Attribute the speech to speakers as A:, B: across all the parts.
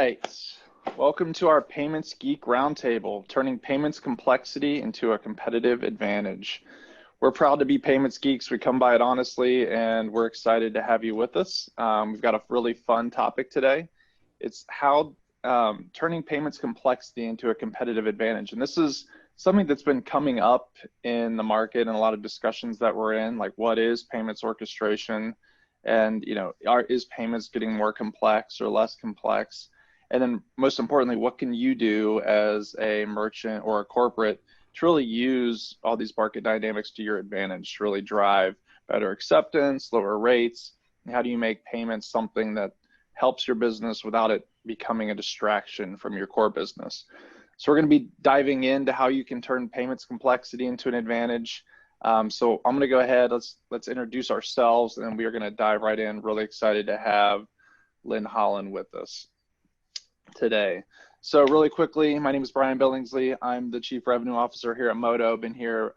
A: right. Welcome to our Payments Geek Roundtable, turning payments complexity into a competitive advantage. We're proud to be payments geeks. We come by it honestly, and we're excited to have you with us. We've got a really fun topic today. It's how turning payments complexity into a competitive advantage. And this is something that's been coming up in the market and a lot of discussions that we're in, like what is payments orchestration? And is payments getting more complex or less complex? And then most importantly, what can you do as a merchant or a corporate to really use all these market dynamics to your advantage, to really drive better acceptance, lower rates? And how do you make payments something that helps your business without it becoming a distraction from your core business? So we're going to be diving into how you can turn payments complexity into an advantage. So I'm going to go ahead, let's introduce ourselves, and we are going to dive right in. Really excited to have Lynn Holland with us today. So really quickly, my name is Brian Billingsley. I'm the Chief Revenue Officer here at Modo. Been here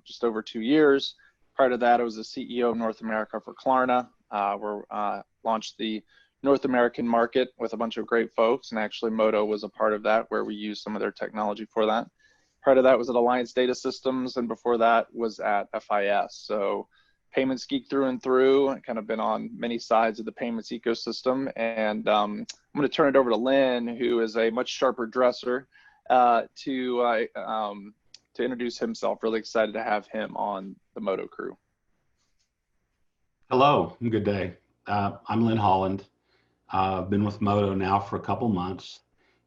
A: just over 2 years. Prior to that, I was the CEO of North America for Klarna. We launched the North American market with a bunch of great folks, and actually Modo was a part of that, where we used some of their technology for that. Prior to that was at Alliance Data Systems, and before that was at FIS. So payments geek through and through, kind of been on many sides of the payments ecosystem. And I'm going to turn it over to Lynn, who is a much sharper dresser, to introduce himself. Really excited to have him on the Modo crew.
B: Hello, good day. I'm Lynn Holland. I've been with Modo now for a couple months,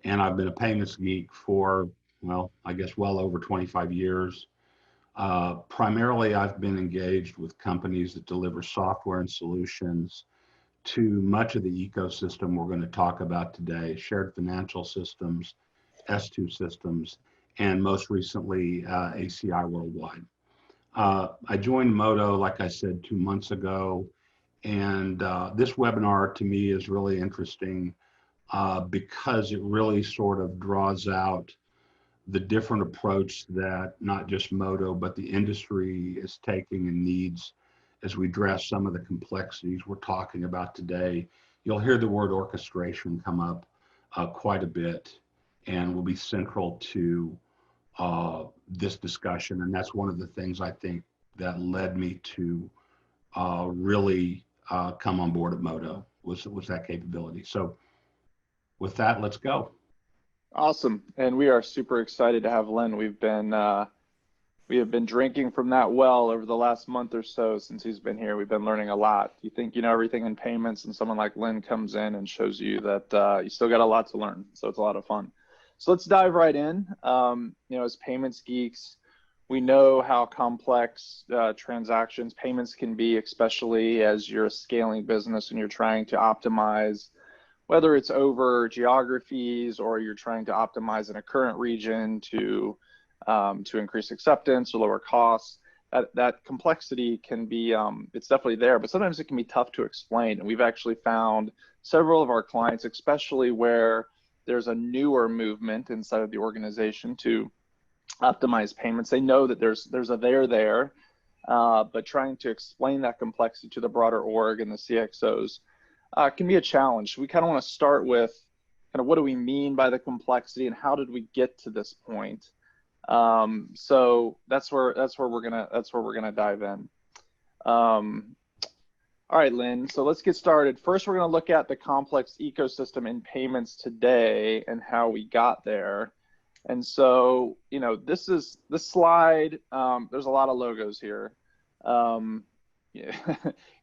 B: and I've been a payments geek for, well, I guess well over 25 years. Primarily, I've been engaged with companies that deliver software and solutions to much of the ecosystem we're going to talk about today: shared financial systems, S2 systems, and most recently, ACI Worldwide. I joined Modo, like I said, 2 months ago, and this webinar to me is really interesting because it really sort of draws out the different approach that not just Modo, but the industry is taking and needs as we address some of the complexities we're talking about today. You'll hear the word orchestration come up quite a bit, and will be central to this discussion. And that's one of the things I think that led me to really come on board at Modo, was that capability. So with that, let's go.
A: Awesome, and we are super excited to have Lynn. We have been drinking from that well over the last month or so since he's been here. We've been learning a lot. You think you know everything in payments, and someone like Lynn comes in and shows you that you still got a lot to learn. So it's a lot of fun. So let's dive right in. As payments geeks, we know how complex transactions, payments can be, especially as you're a scaling business and you're trying to optimize, whether it's over geographies or you're trying to optimize in a current region to increase acceptance or lower costs. That complexity can be, it's definitely there, but sometimes it can be tough to explain. And we've actually found several of our clients, especially where there's a newer movement inside of the organization to optimize payments. They know that there's a there, but trying to explain that complexity to the broader org and the CXOs can be a challenge. We kind of want to start with kind of what do we mean by the complexity and how did we get to this point? So that's where we're gonna dive in. All right, Lynn. So let's get started. First, we're gonna look at the complex ecosystem in payments today and how we got there. And so, this slide. There's a lot of logos here.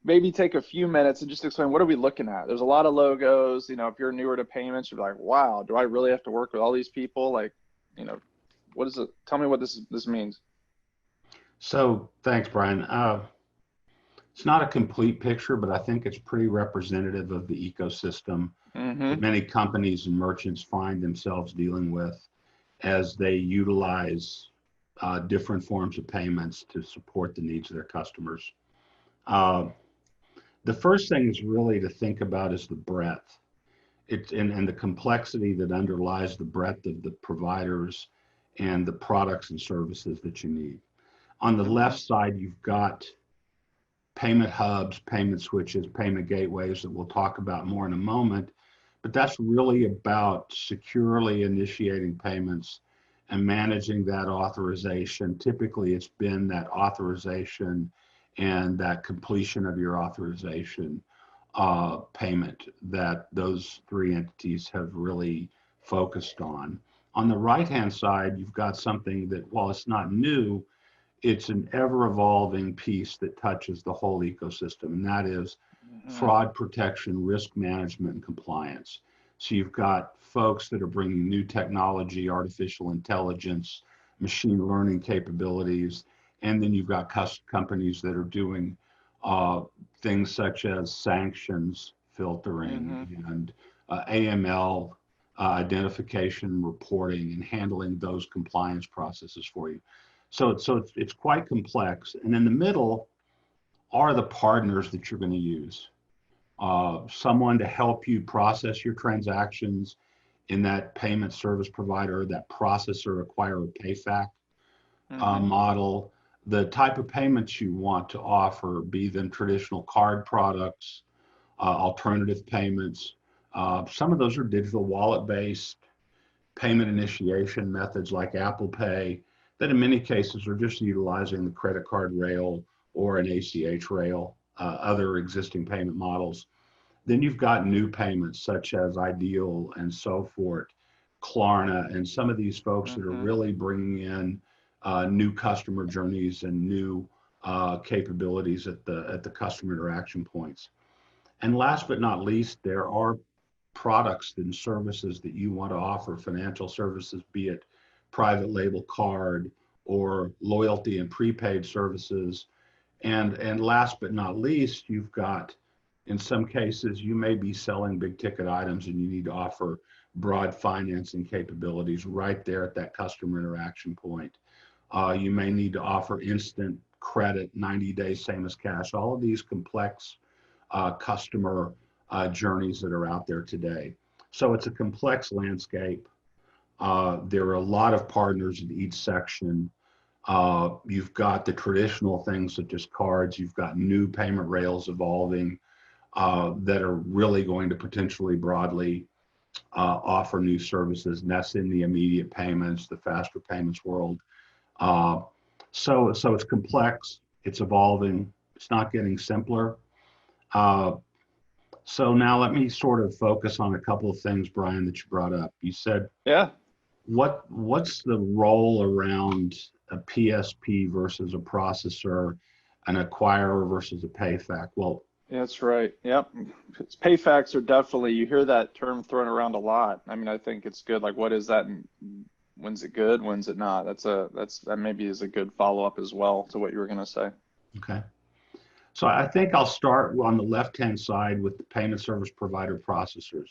A: Maybe take a few minutes and just explain, what are we looking at? There's a lot of logos. If you're newer to payments, you're like, wow, do I really have to work with all these people? Like, what is it? Tell me what this means.
B: So thanks, Brian. It's not a complete picture, but I think it's pretty representative of the ecosystem that many companies and merchants find themselves dealing with as they utilize different forms of payments to support the needs of their customers. The first thing is really to think about is the breadth. And the complexity that underlies the breadth of the providers and the products and services that you need. On the left side, you've got payment hubs, payment switches, payment gateways that we'll talk about more in a moment. but that's really about securely initiating payments and managing that authorization. Typically, it's been that authorization and that completion of your authorization payment that those three entities have really focused on. On the right-hand side, you've got something that, while it's not new, it's an ever-evolving piece that touches the whole ecosystem, and that is fraud protection, risk management, and compliance. So you've got folks that are bringing new technology, artificial intelligence, machine learning capabilities, and then you've got companies that are doing things such as sanctions filtering and AML identification, reporting, and handling those compliance processes for you. So it's quite complex. And in the middle are the partners that you're going to use. Someone to help you process your transactions in that payment service provider, that processor, acquirer, PayFac model. The type of payments you want to offer, be them traditional card products, alternative payments. Some of those are digital wallet-based payment initiation methods like Apple Pay that in many cases are just utilizing the credit card rail or an ACH rail, other existing payment models. Then you've got new payments such as Ideal and so forth, Klarna, and some of these folks that are really bringing in new customer journeys and new capabilities at the customer interaction points. And last but not least, there are products and services that you want to offer, financial services, be it private label card or loyalty and prepaid services. And last but not least, you've got, in some cases, you may be selling big ticket items and you need to offer broad financing capabilities right there at that customer interaction point. You may need to offer instant credit, 90 days, same as cash, all of these complex customer journeys that are out there today. So it's a complex landscape. There are a lot of partners in each section. You've got the traditional things such as cards. You've got new payment rails evolving that are really going to potentially broadly offer new services, and that's in the immediate payments, the faster payments world. So it's complex, it's evolving, it's not getting simpler. So now let me sort of focus on a couple of things, Brian, that you brought up. You said, what's the role around a PSP versus a processor, an acquirer versus a PayFac? Well,
A: that's right. Yep. PayFacs are definitely, you hear that term thrown around a lot. I mean, I think it's good. Like, what is that? And when's it good? When's it not? That maybe is a good follow-up as well to what you were going to say.
B: Okay. So I think I'll start on the left-hand side with the payment service provider processors.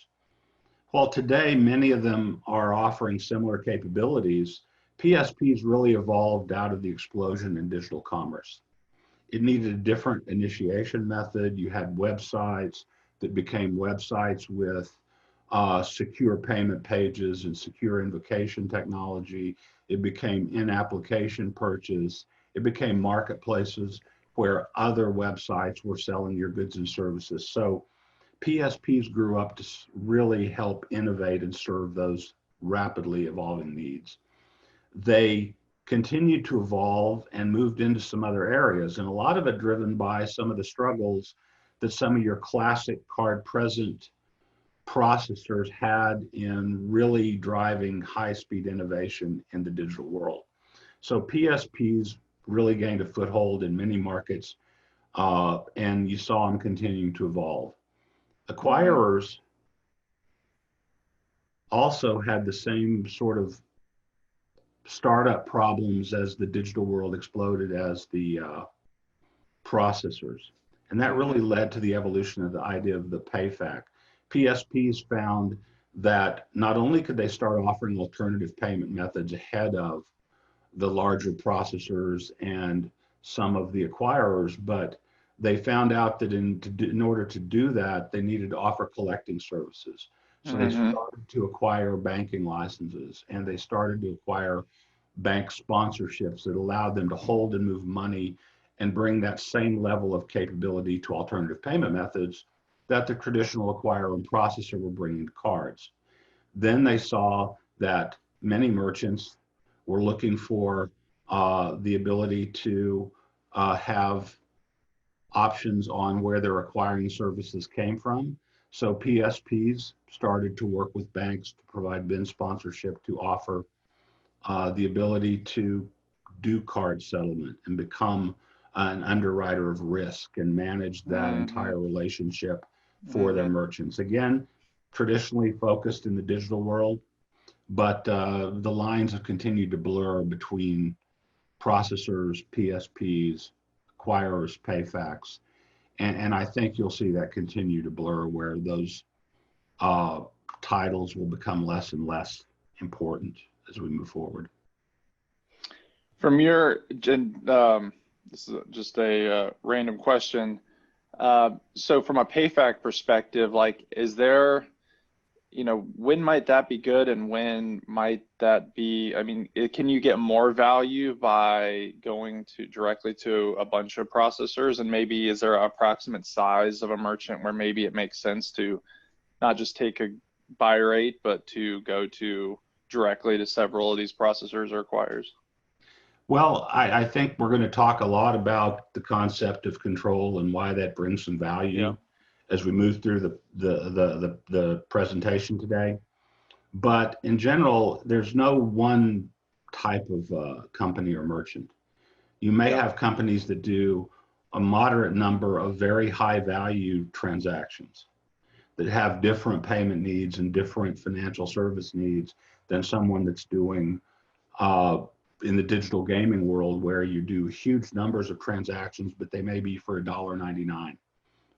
B: While today many of them are offering similar capabilities, PSPs really evolved out of the explosion in digital commerce. It needed a different initiation method. You had websites that became websites with secure payment pages and secure invocation technology. It became in-application purchase. It became marketplaces where other websites were selling your goods and services. So PSPs grew up to really help innovate and serve those rapidly evolving needs. They continued to evolve and moved into some other areas, and a lot of it driven by some of the struggles that some of your classic card present processors had in really driving high-speed innovation in the digital world. So PSPs really gained a foothold in many markets, and you saw them continuing to evolve. Acquirers also had the same sort of startup problems as the digital world exploded as the processors. And that really led to the evolution of the idea of the PayFac. PSPs found that not only could they start offering alternative payment methods ahead of the larger processors and some of the acquirers, but they found out that in order to do that, they needed to offer collecting services. So they started to acquire banking licenses, and they started to acquire bank sponsorships that allowed them to hold and move money and bring that same level of capability to alternative payment methods that the traditional acquirer and processor were bringing to cards. Then they saw that many merchants were looking for the ability to have options on where their acquiring services came from. So PSPs started to work with banks to provide BIN sponsorship to offer the ability to do card settlement and become an underwriter of risk and manage that entire relationship for their merchants. Again, traditionally focused in the digital world, but the lines have continued to blur between processors, PSPs, acquirers, PayFacs, and I think you'll see that continue to blur where those titles will become less and less important as we move forward.
A: From your, this is just a random question. So from a PayFac perspective, like, is there, when might that be good and when might that be, I mean, can you get more value by going directly to a bunch of processors? And maybe is there an approximate size of a merchant where maybe it makes sense to not just take a buy rate, but to go directly to several of these processors or acquirers?
B: Well, I think we're going to talk a lot about the concept of control and why that brings some value as we move through the presentation today. But in general, there's no one type of company or merchant. You may have companies that do a moderate number of very high value transactions that have different payment needs and different financial service needs than someone that's doing in the digital gaming world, where you do huge numbers of transactions, but they may be for $1.99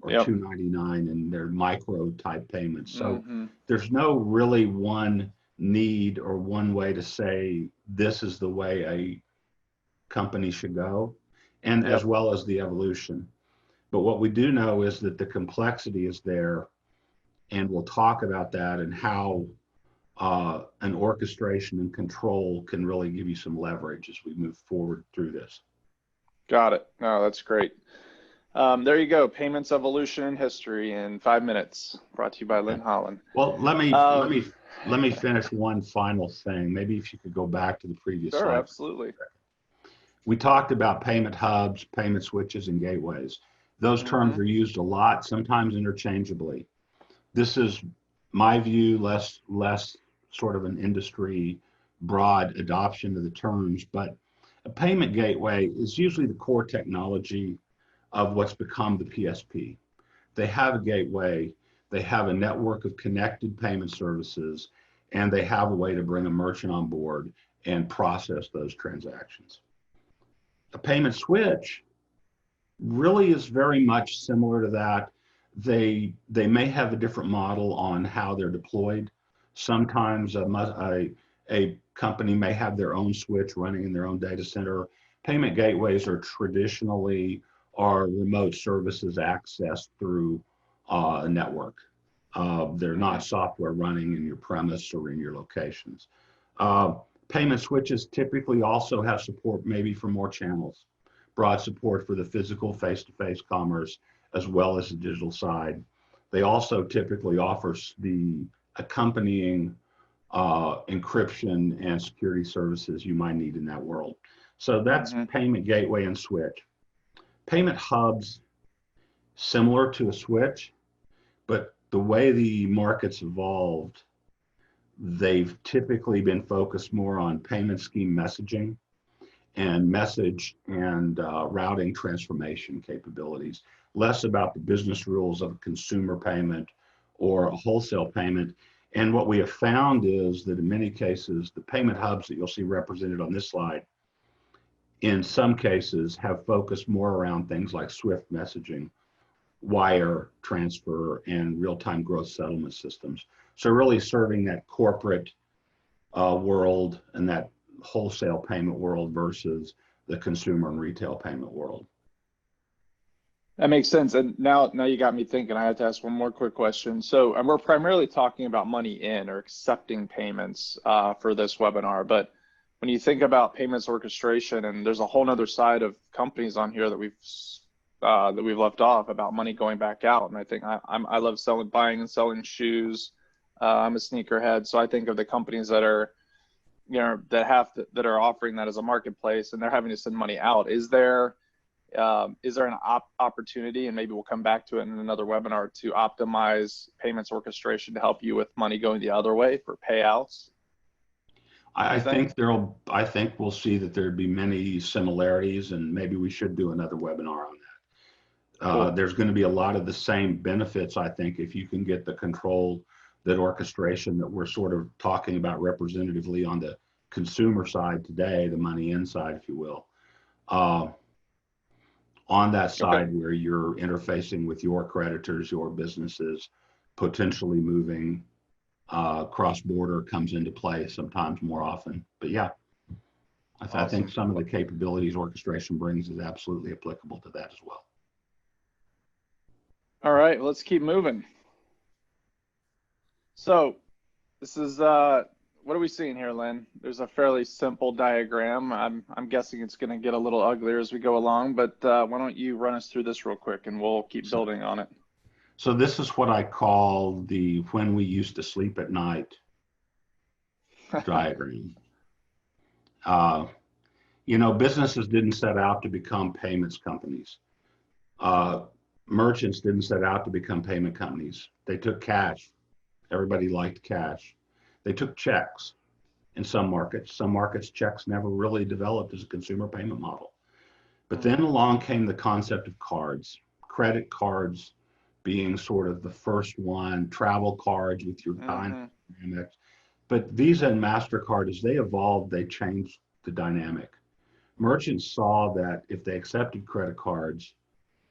B: or $2.99, and they're micro type payments. So there's no really one need or one way to say this is the way a company should go, and as well as the evolution. But what we do know is that the complexity is there, and we'll talk about that and how an orchestration and control can really give you some leverage as we move forward through this.
A: Got it. No, that's great. There you go. Payments evolution and history in 5 minutes. Brought to you by Lynn Holland.
B: Well, let me finish one final thing. Maybe if you could go back to the previous slide.
A: Sure, absolutely.
B: We talked about payment hubs, payment switches, and gateways. Those terms are used a lot, sometimes interchangeably. This is my view, less sort of an industry broad adoption of the terms, but a payment gateway is usually the core technology of what's become the PSP. They have a gateway, they have a network of connected payment services, and they have a way to bring a merchant on board and process those transactions. A payment switch really is very much similar to that. They may have a different model on how they're deployed. Sometimes a company may have their own switch running in their own data center. Payment gateways are traditionally remote services accessed through a network. They're not software running in your premise or in your locations. Payment switches typically also have support maybe for more channels, broad support for the physical face-to-face commerce as well as the digital side. They also typically offer the accompanying encryption and security services you might need in that world. So that's payment gateway and switch. Payment hubs, similar to a switch, but the way the market's evolved, they've typically been focused more on payment scheme messaging and message and routing transformation capabilities, less about the business rules of a consumer payment or a wholesale payment. And what we have found is that in many cases, the payment hubs that you'll see represented on this slide, in some cases have focused more around things like Swift messaging, wire transfer, and real-time gross settlement systems. So really serving that corporate world and that wholesale payment world versus the consumer and retail payment world.
A: That makes sense. And now you got me thinking. I have to ask one more quick question. So, and we're primarily talking about money in or accepting payments for this webinar. But when you think about payments orchestration, and there's a whole nother side of companies on here that we've that we've left off about money going back out. And I think I love buying and selling shoes. I'm a sneakerhead, so I think of the companies that are, that are offering that as a marketplace, and they're having to send money out. Is there an opportunity, and maybe we'll come back to it in another webinar, to optimize payments orchestration to help you with money going the other way for payouts?
B: I think we'll see that there'd be many similarities, and maybe we should do another webinar on that.
A: Cool.
B: There's going to be a lot of the same benefits, I think, if you can get the control, that orchestration that we're sort of talking about representatively on the consumer side today, the money inside, if you will. On that side, where you're interfacing with your creditors, your businesses, potentially moving cross-border comes into play sometimes more often. But yeah, I think some of the capabilities orchestration brings is absolutely applicable to that as well.
A: All right, let's keep moving. So this is, what are we seeing here, Lynn? There's a fairly simple diagram. I'm guessing it's going to get a little uglier as we go along, but why don't you run us through this real quick, and we'll keep building on it.
B: So this is what I call the when we used to sleep at night diagram. Businesses didn't set out to become payments companies. Merchants didn't set out to become payment companies. They took cash. Everybody liked cash. They took checks in some markets. Some markets, checks never really developed as a consumer payment model. But then along came the concept of cards, credit cards being sort of the first one, travel cards with your dynamics. But Visa and MasterCard, as they evolved, they changed the dynamic. Merchants saw that if they accepted credit cards,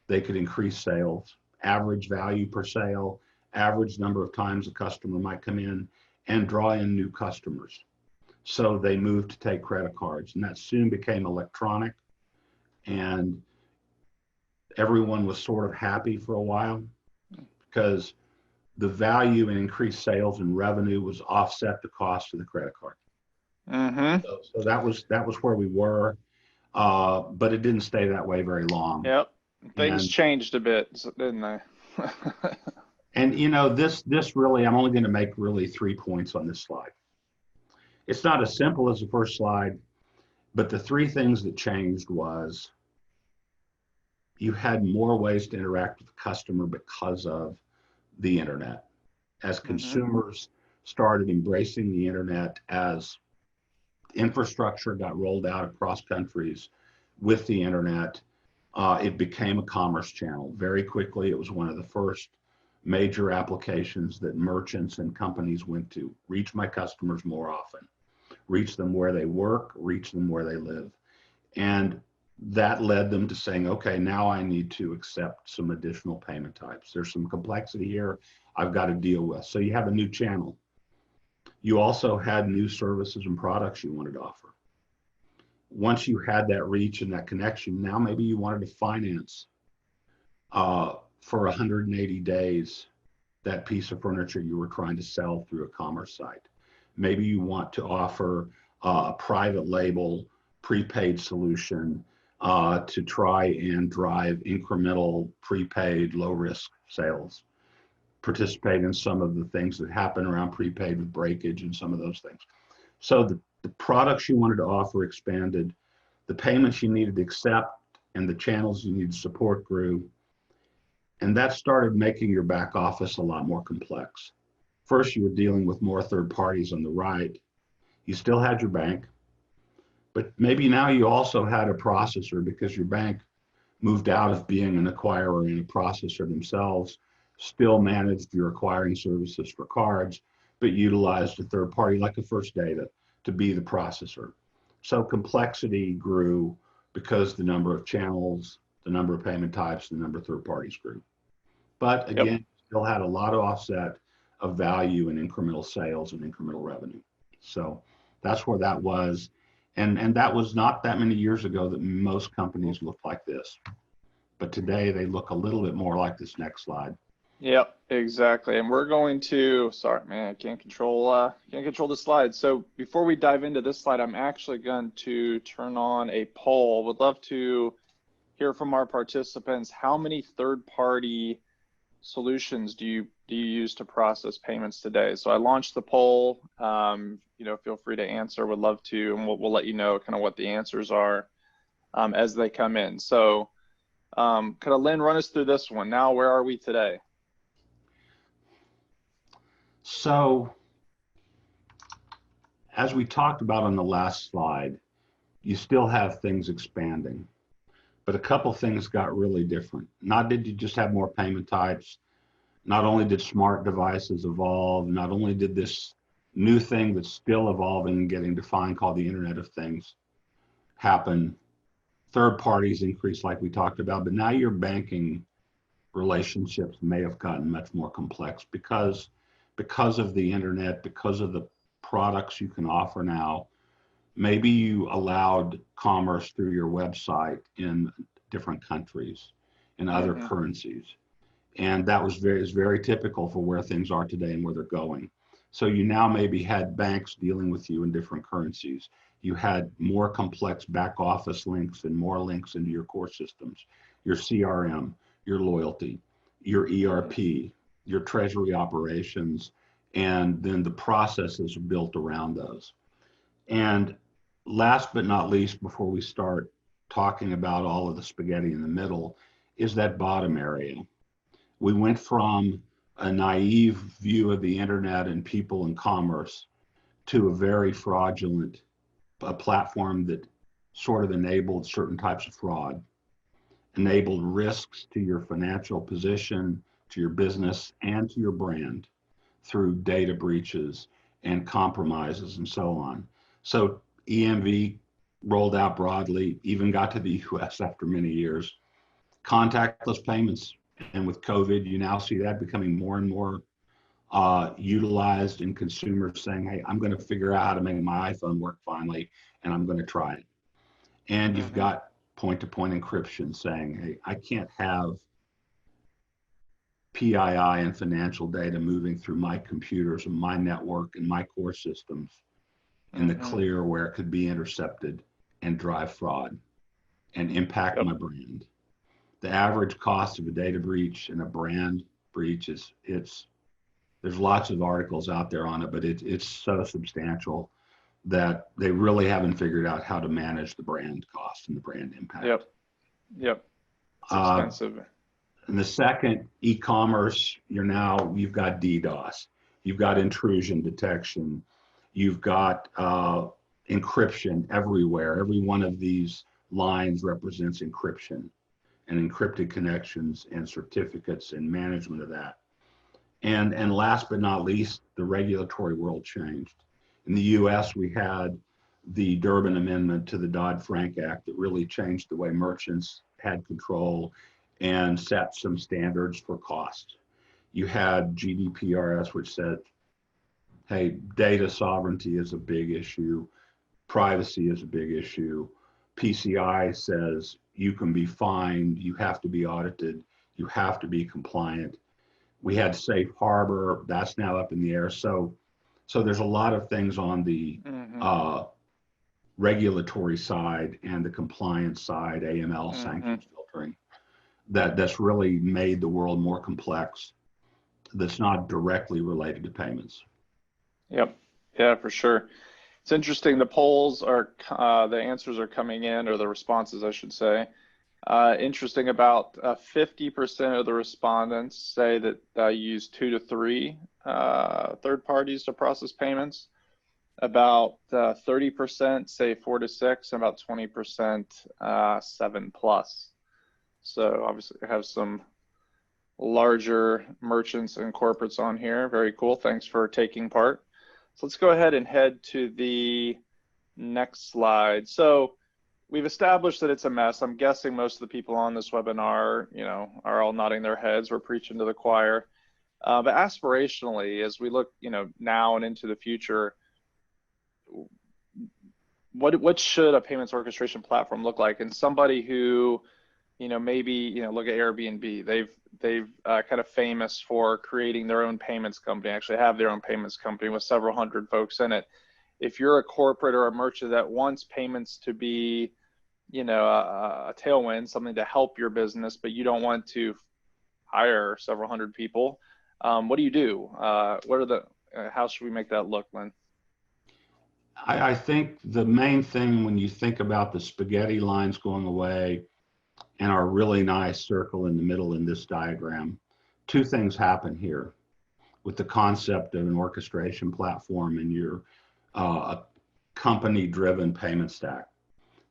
B: they could increase sales, average value per sale, average number of times a customer might come in, and draw in new customers. So they moved to take credit cards, and that soon became electronic, and everyone was sort of happy for a while because the value and increased sales and revenue was offset the cost of the credit card. So that was where we were, but it didn't stay that way very long.
A: Yep, things changed a bit, didn't they?
B: And this really, I'm only going to make really 3 points on this slide. It's not as simple as the first slide, but the 3 things that changed was you had more ways to interact with the customer because of the internet. As consumers started embracing the internet, as infrastructure got rolled out across countries with the internet, it became a commerce channel. Very quickly, it was one of the first major applications that merchants and companies went to. Reach my customers more often, reach them where they work, reach them where they live. And that led them to saying, okay, now I need to accept some additional payment types. There's some complexity here I've got to deal with. So you have a new channel. You also had new services and products you wanted to offer. Once you had that reach and that connection, now maybe you wanted to finance for 180 days that piece of furniture you were trying to sell through a commerce site. Maybe you want to offer a private label prepaid solution to try and drive incremental prepaid low risk sales, participate in some of the things that happen around prepaid with breakage and some of those things. So the products you wanted to offer expanded, the payments you needed to accept and the channels you needed to support grew. And that started making your back office a lot more complex. First, you were dealing with more third parties on the right. You still had your bank, but maybe now you also had a processor because your bank moved out of being an acquirer and a processor themselves, still managed your acquiring services for cards, but utilized a third party like a First Data to be the processor. So complexity grew because the number of channels, the number of payment types, the number of third parties grew. But again, still had a lot of offset of value and incremental sales and incremental revenue. So that's where that was. And that was not that many years ago that most companies looked like this. But today they look a little bit more like this next slide.
A: Yep, exactly. And we're going to, sorry, man, I can't control the slides. So before we dive into this slide, I'm actually going to turn on a poll. Would love to hear from our participants, how many third-party solutions do you use to process payments today? So I launched the poll. Feel free to answer. Would love to, and we'll let you know kind of what the answers are as they come in. So kind of Lynn, run us through this one. Now, where are we today?
B: So as we talked about on the last slide, you still have things expanding, but a couple things got really different. Not did you just have more payment types, not only did smart devices evolve, not only did this new thing that's still evolving and getting defined called the Internet of Things happen, third parties increase like we talked about, but now your banking relationships may have gotten much more complex because of the internet, because of the products you can offer now. Maybe you allowed commerce through your website in different countries, in other currencies. And that is very typical for where things are today and where they're going. So you now maybe had banks dealing with you in different currencies. You had more complex back office links and more links into your core systems, your CRM, your loyalty, your ERP, your treasury operations, and then the processes built around those. And last but not least, before we start talking about all of the spaghetti in the middle, is that bottom area. We went from a naive view of the internet and people and commerce to a very fraudulent platform that sort of enabled certain types of fraud, enabled risks to your financial position, to your business, and to your brand through data breaches and compromises and so on. So EMV rolled out broadly, even got to the US after many years. Contactless payments, and with COVID, you now see that becoming more and more utilized in consumers saying, hey, I'm going to figure out how to make my iPhone work finally, and I'm going to try it. And you've got point-to-point encryption saying, hey, I can't have PII and financial data moving through my computers and my network and my core systems in the clear where it could be intercepted and drive fraud and impact my brand. The average cost of a data breach and a brand breach there's lots of articles out there on it, but it's so substantial that they really haven't figured out how to manage the brand cost and the brand impact.
A: Yep. It's expensive.
B: And the second, e-commerce, you've got DDoS, you've got intrusion detection, you've got encryption everywhere. Every one of these lines represents encryption and encrypted connections and certificates and management of that. And last but not least, the regulatory world changed. In the US, we had the Durbin Amendment to the Dodd-Frank Act that really changed the way merchants had control and set some standards for cost. You had GDPRS, which said, hey, data sovereignty is a big issue, privacy is a big issue. PCI says you can be fined, you have to be audited, you have to be compliant. We had safe harbor, that's now up in the air. So there's a lot of things on the regulatory side and the compliance side, AML, sanctions filtering, that's really made the world more complex, that's not directly related to payments.
A: Yep. Yeah, for sure. It's interesting. The polls are, the answers are coming in, or the responses, I should say. Interesting, about 50% of the respondents say that they use 2 to 3 third parties to process payments. About 30% say 4 to 6, and about 20% 7+. So obviously we have some larger merchants and corporates on here. Very cool. Thanks for taking part. So let's go ahead and head to the next slide. So we've established that it's a mess. I'm guessing most of the people on this webinar, are all nodding their heads. We're preaching to the choir. But aspirationally, as we look, now and into the future, what should a payments orchestration platform look like? And somebody who, maybe, look at Airbnb. They've kind of famous for creating their own payments company, actually have their own payments company with several hundred folks in it. If you're a corporate or a merchant that wants payments to be, a tailwind, something to help your business, but you don't want to hire several hundred people. What do you do? How should we make that look, Lynn?
B: I think the main thing when you think about the spaghetti lines going away and our really nice circle in the middle in this diagram, two things happen here with the concept of an orchestration platform and your company-driven payment stack.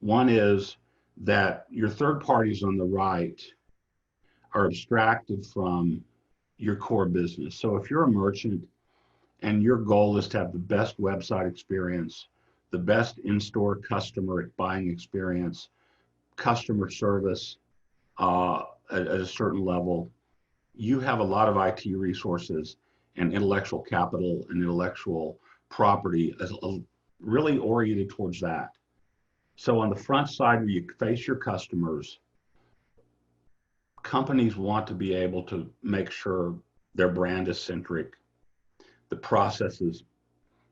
B: One is that your third parties on the right are abstracted from your core business. So if you're a merchant and your goal is to have the best website experience, the best in-store customer buying experience, customer service at a certain level, you have a lot of IT resources and intellectual capital and intellectual property really oriented towards that. So on the front side where you face your customers, companies want to be able to make sure their brand is centric, the processes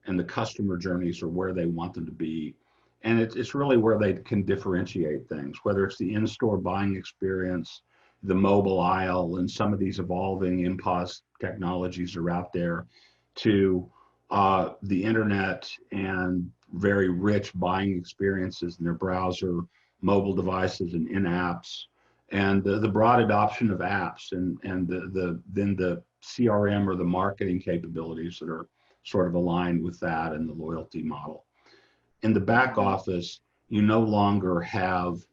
B: and the customer journeys are where they want them to be. And it's really where they can differentiate things, whether it's the in-store buying experience, the mobile aisle, and some of these evolving IMPOS technologies are out there, to the internet and very rich buying experiences in their browser, mobile devices and in-apps, and the broad adoption of apps and then the CRM or the marketing capabilities that are sort of aligned with that and the loyalty model. In the back office, you no longer have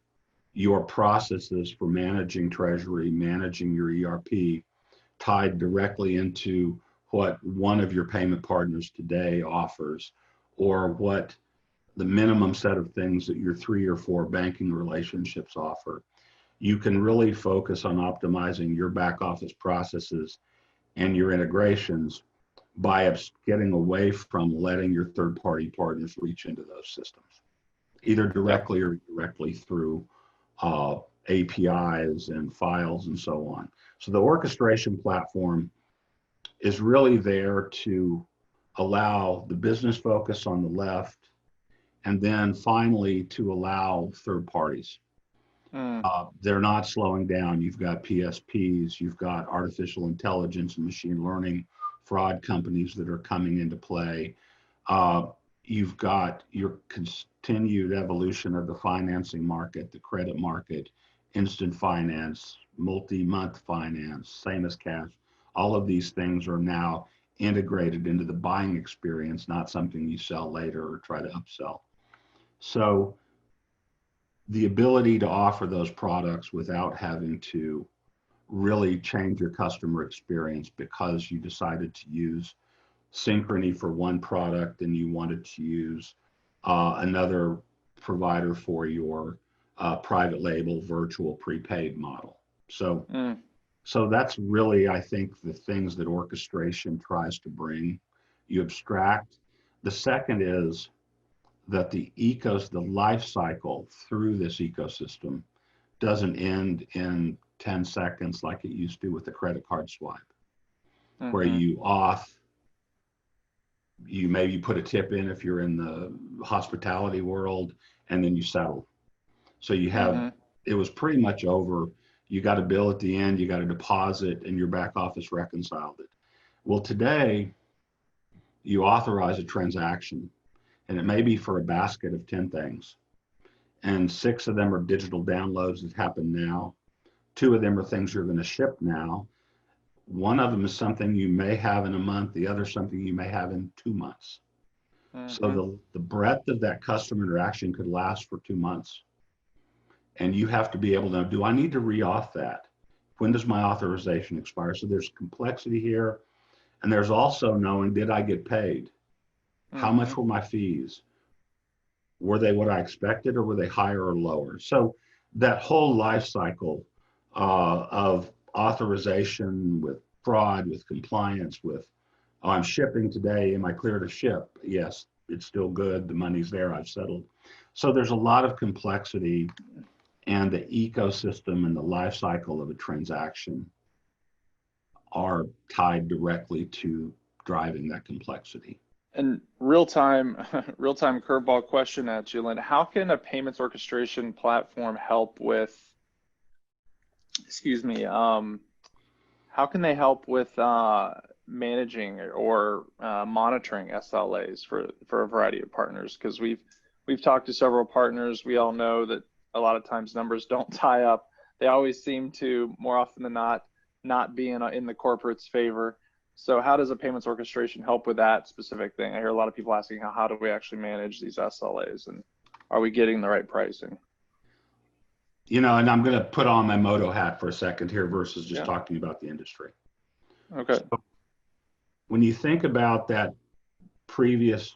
B: your processes for managing treasury, managing your ERP tied directly into what one of your payment partners today offers, or what the minimum set of things that your 3 or 4 banking relationships offer. You can really focus on optimizing your back office processes and your integrations by getting away from letting your third-party partners reach into those systems, either directly or indirectly through APIs and files and so on. So the orchestration platform is really there to allow the business focus on the left, and then finally to allow third parties. They're not slowing down. You've got PSPs, you've got artificial intelligence and machine learning fraud companies that are coming into play. You've got your continued evolution of the financing market, the credit market, instant finance, multi-month finance, same as cash. All of these things are now integrated into the buying experience, not something you sell later or try to upsell. So the ability to offer those products without having to really change your customer experience because you decided to use Synchrony for one product and you wanted to use another provider for your private label virtual prepaid model. So, so that's really, I think, the things that orchestration tries to bring. You abstract. The second is that the life cycle through this ecosystem doesn't end in 10 seconds like it used to with the credit card swipe, where you maybe put a tip in if you're in the hospitality world, and then you settle. So you have, it was pretty much over. You got a bill at the end, you got a deposit, and your back office reconciled it. Well, today, you authorize a transaction, and it may be for a basket of 10 things. And 6 of them are digital downloads that happen now. 2 of them are things you're going to ship now. 1 of them is something you may have in a month. The other something you may have in 2 months. So the breadth of that customer interaction could last for 2 months. And you have to be able to know, do I need to re-auth that? When does my authorization expire? So there's complexity here. And there's also knowing, did I get paid? How much were my fees? Were they what I expected, or were they higher or lower? So that whole life cycle of authorization with fraud, with compliance, with, oh, I'm shipping today, am I clear to ship? Yes, it's still good, the money's there, I've settled. So there's a lot of complexity, and the ecosystem and the life cycle of a transaction are tied directly to driving that complexity.
A: And real-time real-time curveball question at you, Lynn. How can a payments orchestration platform help with, excuse me, how can they help with managing or monitoring SLAs for a variety of partners? Because we've talked to several partners. We all know that a lot of times numbers don't tie up. They always seem to, more often than not be in the corporate's favor. So how does a payments orchestration help with that specific thing? I hear a lot of people asking how do we actually manage these SLAs, and are we getting the right pricing?
B: You know, and I'm going to put on my Modo hat for a second here versus just
A: Yeah.
B: talking about the industry.
A: Okay.
B: So when you think about that previous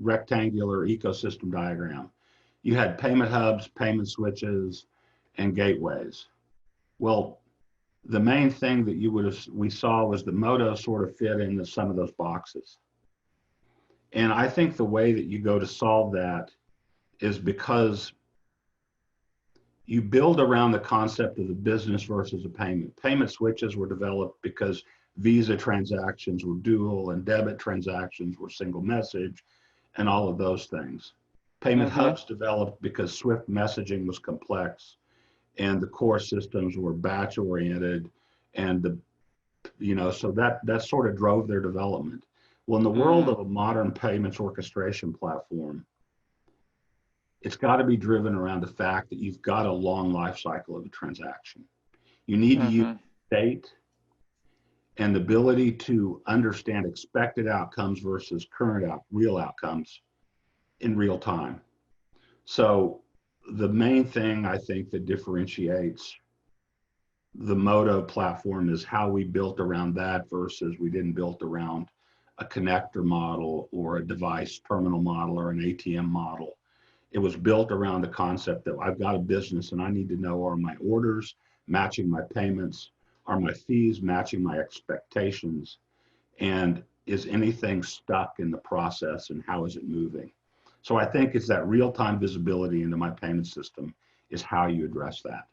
B: rectangular ecosystem diagram, you had payment hubs, payment switches, and gateways. Well, the main thing that we saw was that Modo sort of fit into some of those boxes. And I think the way that you go to solve that is because you build around the concept of the business versus a payment. Payment switches were developed because Visa transactions were dual and debit transactions were single message and all of those things. Payment hubs developed because Swift messaging was complex and the core systems were batch oriented, and so that sort of drove their development. Well, in the world of a modern payments orchestration platform, it's got to be driven around the fact that you've got a long life cycle of a transaction. You need to use state and the ability to understand expected outcomes versus real outcomes in real time. So the main thing I think that differentiates the Modo platform is how we built around that versus we didn't build around a connector model or a device terminal model or an ATM model. It was built around the concept that I've got a business and I need to know, are my orders matching my payments? Are my fees matching my expectations? And is anything stuck in the process and how is it moving? So I think it's that real-time visibility into my payment system is how you address that.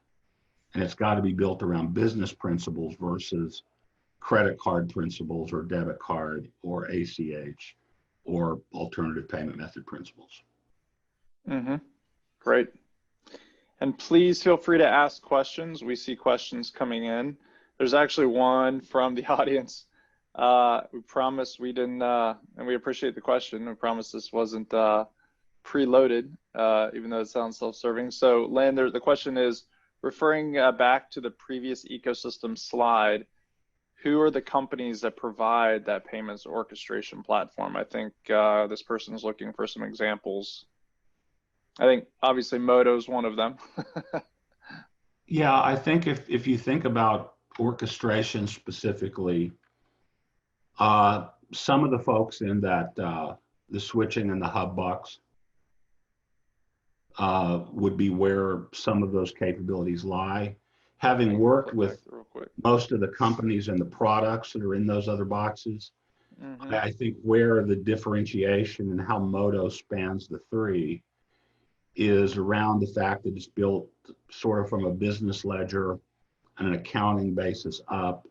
B: And it's got to be built around business principles versus credit card principles or debit card or ACH or alternative payment method principles.
A: Great. And please feel free to ask questions. We see questions coming in. There's actually one from the audience. We promised we didn't, and we appreciate the question. We promised this wasn't preloaded, even though it sounds self-serving. So Lynn, the question is, referring back to the previous ecosystem slide, who are the companies that provide that payments orchestration platform? I think this person is looking for some examples. I think obviously Modo is one of them.
B: Yeah, I think if you think about orchestration specifically, some of the folks in that the switching and the hub box would be where some of those capabilities lie. Having worked with most of the companies and the products that are in those other boxes, I think where the differentiation and how Modo spans the three is around the fact that it's built sort of from a business ledger and an accounting basis up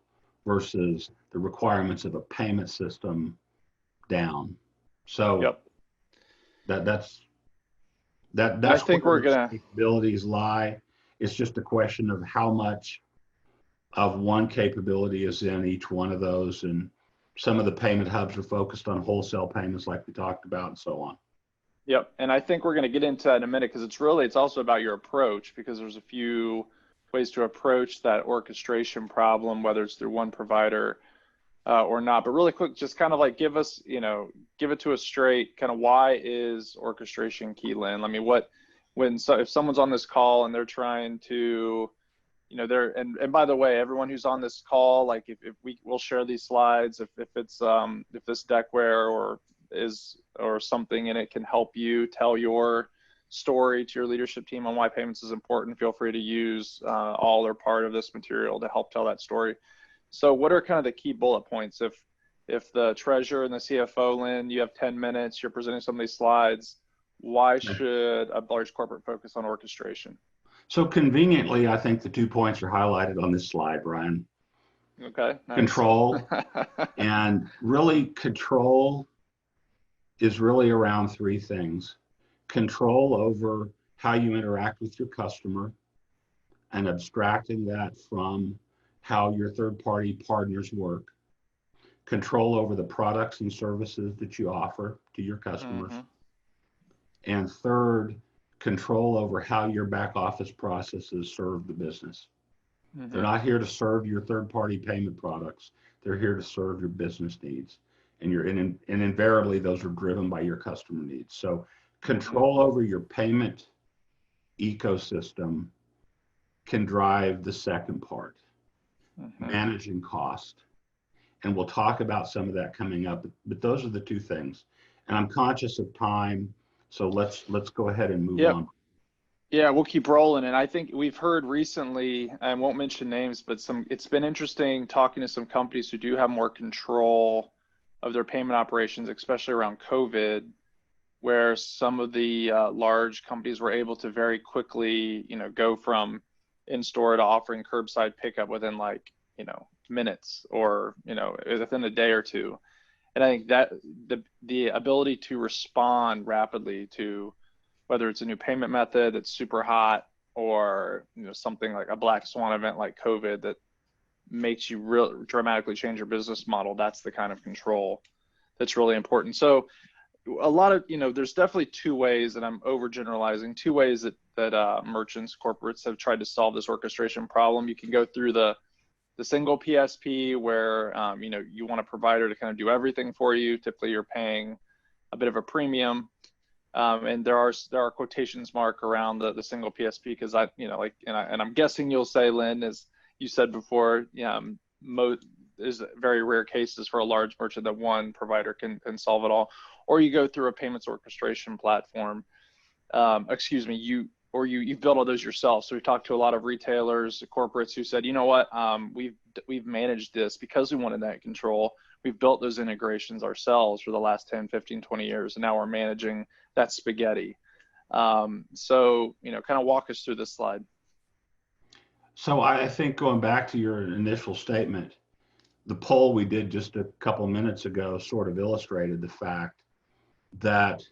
B: versus the requirements of a payment system down. So that's I think where those capabilities lie. It's just a question of how much of one capability is in each one of those, and some of the payment hubs are focused on wholesale payments like we talked about and so on.
A: Yep, and I think we're going to get into that in a minute because it's also about your approach, because there's a few ways to approach that orchestration problem, whether it's through one provider or not. But really quick, just kind of like give it to us straight, kind of why is orchestration key, Lynn? I mean, if someone's on this call and they're trying to, and by the way, everyone who's on this call, like if we'll share these slides, if this deckware or something in it can help you tell your story to your leadership team on why payments is important, feel free to use all or part of this material to help tell that story. So what are kind of the key bullet points? If the treasurer and the CFO, Lynn, you have 10 minutes, you're presenting some of these slides, why should a large corporate focus on orchestration?
B: So conveniently, I think the 2 points are highlighted on this slide, Brian.
A: Okay. Nice.
B: Control and really control is really around three things: control over how you interact with your customer and abstracting that from how your third-party partners work, control over the products and services that you offer to your customers, and third, control over how your back office processes serve the business. They're not here to serve your third-party payment products. They're here to serve your business needs. And invariably, those are driven by your customer needs. So control over your payment ecosystem can drive the second part, managing cost. And we'll talk about some of that coming up, but those are the two things. And I'm conscious of time, so let's go ahead and move on.
A: Yeah, we'll keep rolling. And I think we've heard recently, I won't mention names, but it's been interesting talking to some companies who do have more control of their payment operations, especially around COVID, where some of the large companies were able to very quickly, go from in-store to offering curbside pickup within minutes or, within a day or two. And I think that the ability to respond rapidly to whether it's a new payment method that's super hot or something like a black swan event like COVID that makes you dramatically change your business model, that's the kind of control that's really important. So a lot of, there's definitely two ways, and I'm overgeneralizing, two ways that merchants, corporates have tried to solve this orchestration problem. You can go through the single PSP where, you want a provider to kind of do everything for you. Typically you're paying a bit of a premium. And there are quotations mark around the single PSP because and I'm guessing you'll say, Lynn, as you said before, there's very rare cases for a large merchant that one provider can solve it all, or you go through a payments orchestration platform. You've built all those yourself. So we've talked to a lot of retailers, corporates who said, you know what, we've managed this because we wanted that control. We've built those integrations ourselves for the last 10, 15, 20 years, and now we're managing that spaghetti. So, kind of walk us through this slide.
B: So I think going back to your initial statement, the poll we did just a couple minutes ago sort of illustrated the fact that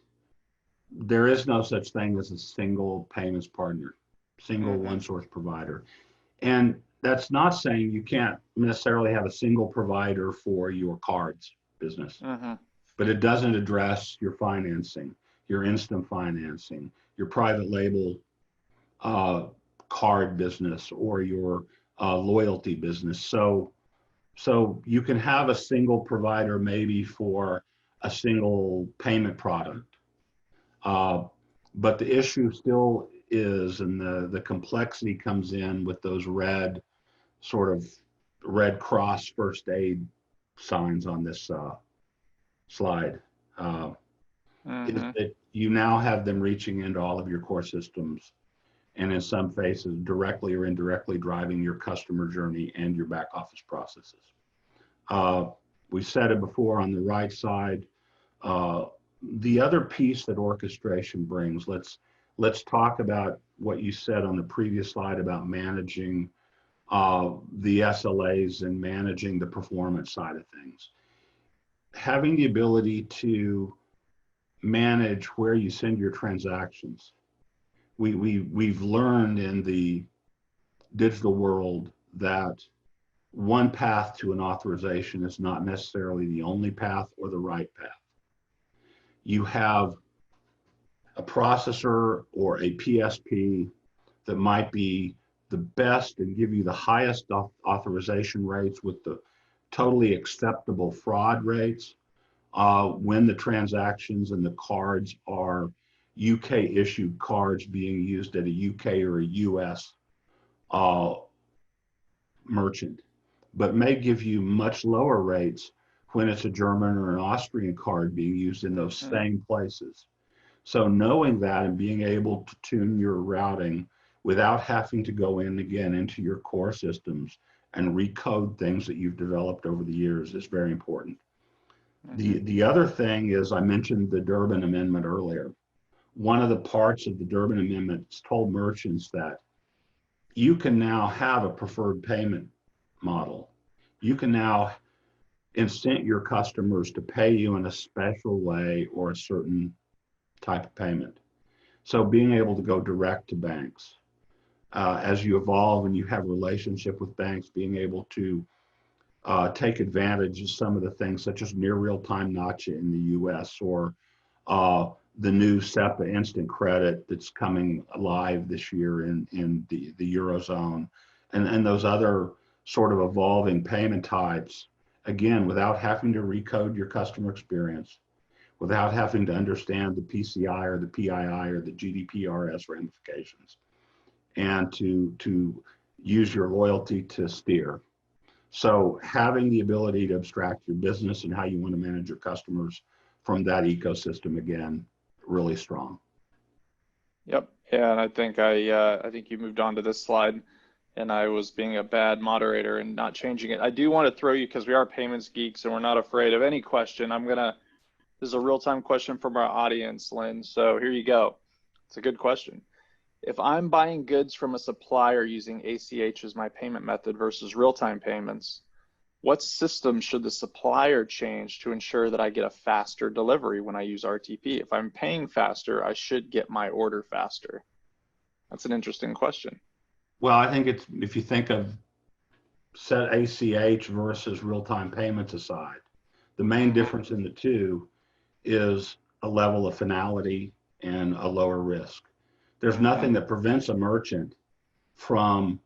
B: there is no such thing as a single payments partner, single one source provider. And that's not saying you can't necessarily have a single provider for your cards business, but it doesn't address your financing, your instant financing, your private label card business, or your loyalty business. So you can have a single provider maybe for a single payment product. But the issue still is, and the complexity comes in with those red cross first aid signs on this slide, is that you now have them reaching into all of your core systems, and in some cases directly or indirectly driving your customer journey and your back office processes. We said it before on the right side. The other piece that orchestration brings, let's talk about what you said on the previous slide about managing the SLAs and managing the performance side of things. Having the ability to manage where you send your transactions. We've learned in the digital world that one path to an authorization is not necessarily the only path or the right path. You have a processor or a PSP that might be the best and give you the highest authorization rates with the totally acceptable fraud rates when the transactions and the cards are UK issued cards being used at a UK or a US merchant, but may give you much lower rates when it's a German or an Austrian card being used in those same places. So knowing that and being able to tune your routing without having to go in again into your core systems and recode things that you've developed over the years is very important. The other thing is, I mentioned the Durbin Amendment earlier. One of the parts of the Durbin Amendment told merchants that you can now have a preferred payment model. You can now incent your customers to pay you in a special way or a certain type of payment. So being able to go direct to banks, as you evolve and you have a relationship with banks, being able to take advantage of some of the things such as near real-time NACHA in the US, or the new SEPA instant credit that's coming live this year in the Eurozone, and those other sort of evolving payment types, again, without having to recode your customer experience, without having to understand the PCI or the PII or the GDPRS ramifications, and to use your loyalty to steer. So having the ability to abstract your business and how you want to manage your customers from that ecosystem, again, really strong.
A: Yep. Yeah, and I think you moved on to this slide, and I was being a bad moderator and not changing it. I do want to throw you, because we are payments geeks and we're not afraid of any question. This is a real-time question from our audience, Lynn. So here you go. It's a good question. If I'm buying goods from a supplier using ACH as my payment method versus real-time payments, what system should the supplier change to ensure that I get a faster delivery when I use RTP? If I'm paying faster, I should get my order faster. That's an interesting question.
B: Well, I think it's, if you think of set ACH versus real-time payments aside, the main difference in the two is a level of finality and a lower risk. There's nothing that prevents a merchant from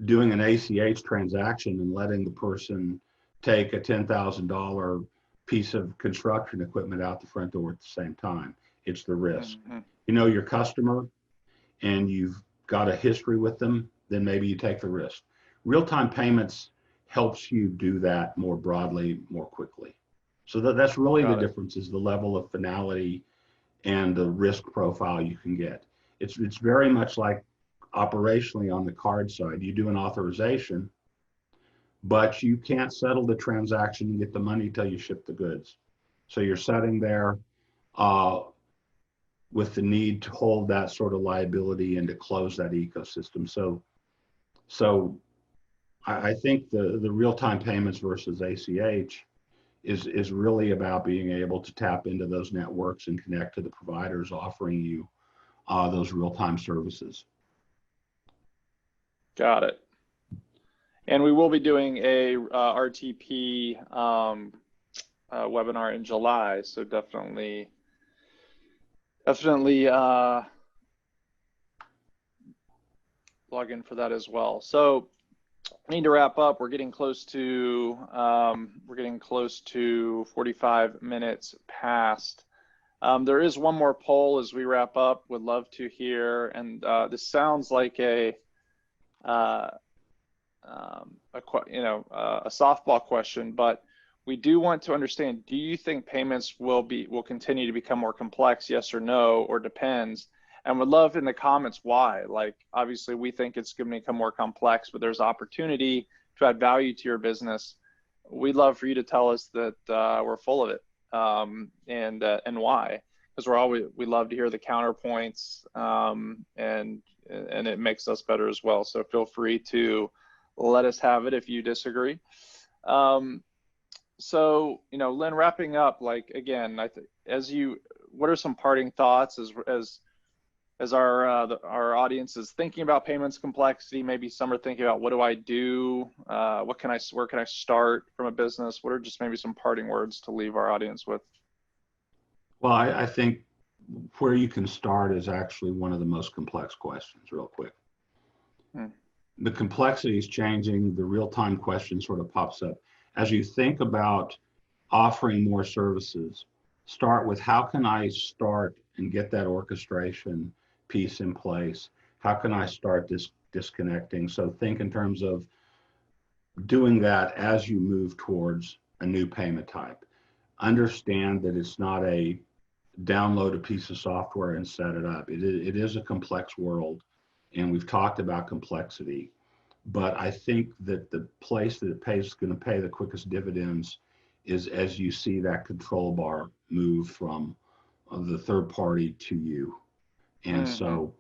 B: doing an ACH transaction and letting the person take a $10,000 piece of construction equipment out the front door at the same time. It's the risk. You know your customer and you've got a history with them, then maybe you take the risk. Real-time payments helps you do that more broadly, more quickly. So that's really the difference, is the level of finality and the risk profile you can get. It's very much like operationally on the card side. You do an authorization, but you can't settle the transaction and get the money till you ship the goods. So you're sitting there with the need to hold that sort of liability and to close that ecosystem. So I think the real-time payments versus ACH is really about being able to tap into those networks and connect to the providers offering you those real-time services.
A: Got it. And we will be doing a RTP webinar in July, so definitely log in for that as well. So I need to wrap up. We're getting close to 45 minutes past. There is one more poll as we wrap up. Would love to hear, and this sounds like a softball question, but we do want to understand, do you think payments will continue to become more complex, yes or no, or depends? And would love in the comments why. Like, obviously we think it's going to become more complex, but there's opportunity to add value to your business. We'd love for you to tell us that we're full of it, and why, because we love to hear the counterpoints, and it makes us better as well. So feel free to let us have it if you disagree. So, Lynn, wrapping up, like, again, what are some parting thoughts as our audience is thinking about payments complexity? Maybe some are thinking about, what do I do? Where can I start from a business? What are just maybe some parting words to leave our audience with?
B: Well, I think where you can start is actually one of the most complex questions, real quick. The complexity is changing. The real-time question sort of pops up. As you think about offering more services, start with, how can I start and get that orchestration piece in place? How can I start disconnecting? So think in terms of doing that as you move towards a new payment type. Understand that it's not a download a piece of software and set it up. It is a complex world, and we've talked about complexity. But I think that the place that is going to pay the quickest dividends is as you see that control bar move from the third party to you. And so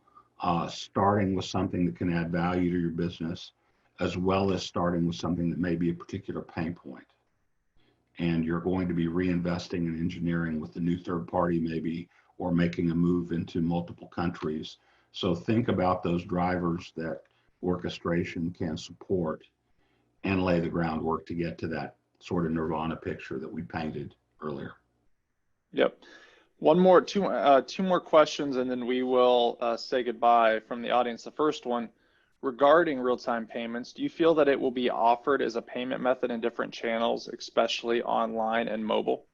B: starting with something that can add value to your business, as well as starting with something that may be a particular pain point. and you're going to be reinvesting in engineering with the new third party maybe, or making a move into multiple countries. So think about those drivers that orchestration can support and lay the groundwork to get to that sort of nirvana picture that we painted earlier.
A: Yep. Two more questions, and then we will say goodbye from the audience. The first one, regarding real-time payments, do you feel that it will be offered as a payment method in different channels, especially online and mobile?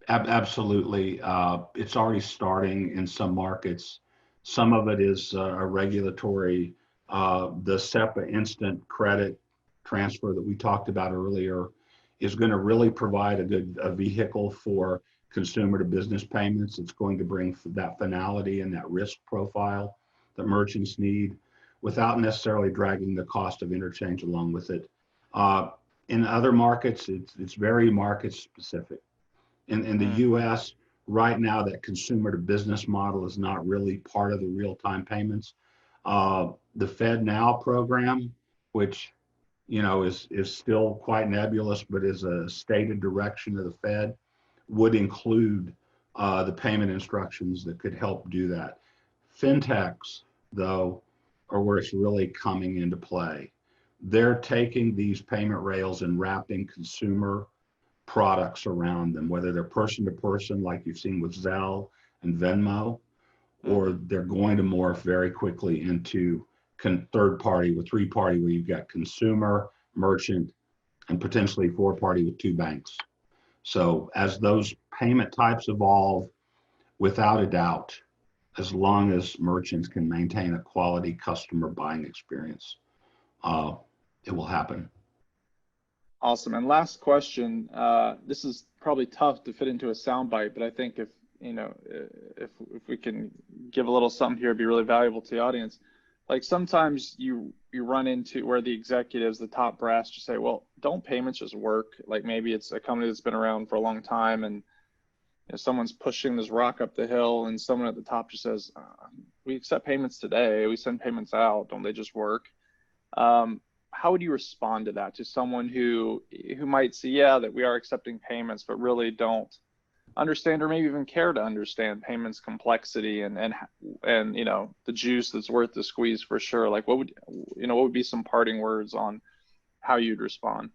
B: Absolutely. It's already starting in some markets. Some of it is a regulatory, the SEPA instant credit transfer that we talked about earlier is going to really provide a vehicle for consumer to business payments. It's going to bring that finality and that risk profile that merchants need without necessarily dragging the cost of interchange along with it. In other markets, it's very market specific. In the US, right now, that consumer to business model is not really part of the real-time payments. The Fed Now program, which is still quite nebulous, but is a stated direction of the Fed, would include the payment instructions that could help do that. Fintechs, though, are where it's really coming into play. They're taking these payment rails and wrapping consumer products around them, whether they're person to person, like you've seen with Zelle and Venmo, or they're going to morph very quickly into third party with three party, where you've got consumer, merchant, and potentially four party with two banks. So as those payment types evolve, without a doubt, as long as merchants can maintain a quality customer buying experience, it will happen.
A: Awesome. And last question, this is probably tough to fit into a soundbite, but I think if we can give a little something here, it'd be really valuable to the audience. Like sometimes you run into where the executives, the top brass, just say, well, don't payments just work? Like maybe it's a company that's been around for a long time, and someone's pushing this rock up the hill, and someone at the top just says, we accept payments today, we send payments out, don't they just work? How would you respond to that, to someone who might say, yeah, that we are accepting payments, but really don't understand or maybe even care to understand payments complexity and the juice that's worth the squeeze for sure? Like what would be some parting words on how you'd respond?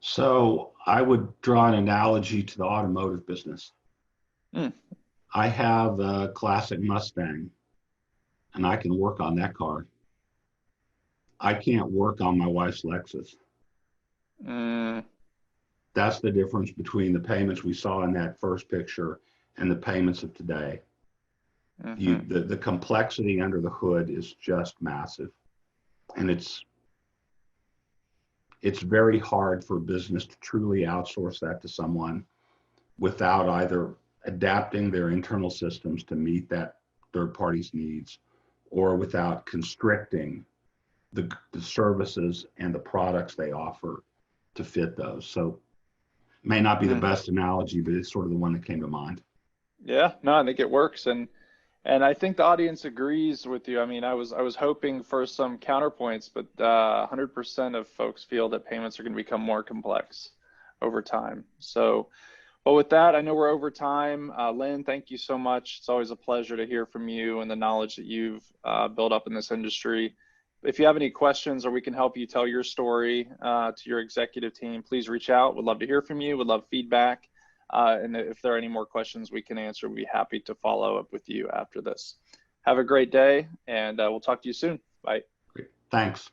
B: So I would draw an analogy to the automotive business. I have a classic Mustang, and I can work on that car. I can't work on my wife's Lexus. That's the difference between the payments we saw in that first picture and the payments of today. The complexity under the hood is just massive. And it's very hard for business to truly outsource that to someone without either adapting their internal systems to meet that third party's needs, or without constricting the services and the products they offer to fit those. So it may not be the best analogy, but it's sort of the one that came to mind.
A: Yeah, no, I think it works. And I think the audience agrees with you. I mean, I was hoping for some counterpoints, but 100% of folks feel that payments are going to become more complex over time. So, well, with that, I know we're over time. Lynn, thank you so much. It's always a pleasure to hear from you and the knowledge that you've built up in this industry. If you have any questions or we can help you tell your story to your executive team, please reach out. We'd love to hear from you. We'd love feedback. And if there are any more questions we can answer, we'd be happy to follow up with you after this. Have a great day, and we'll talk to you soon. Bye.
B: Great. Thanks.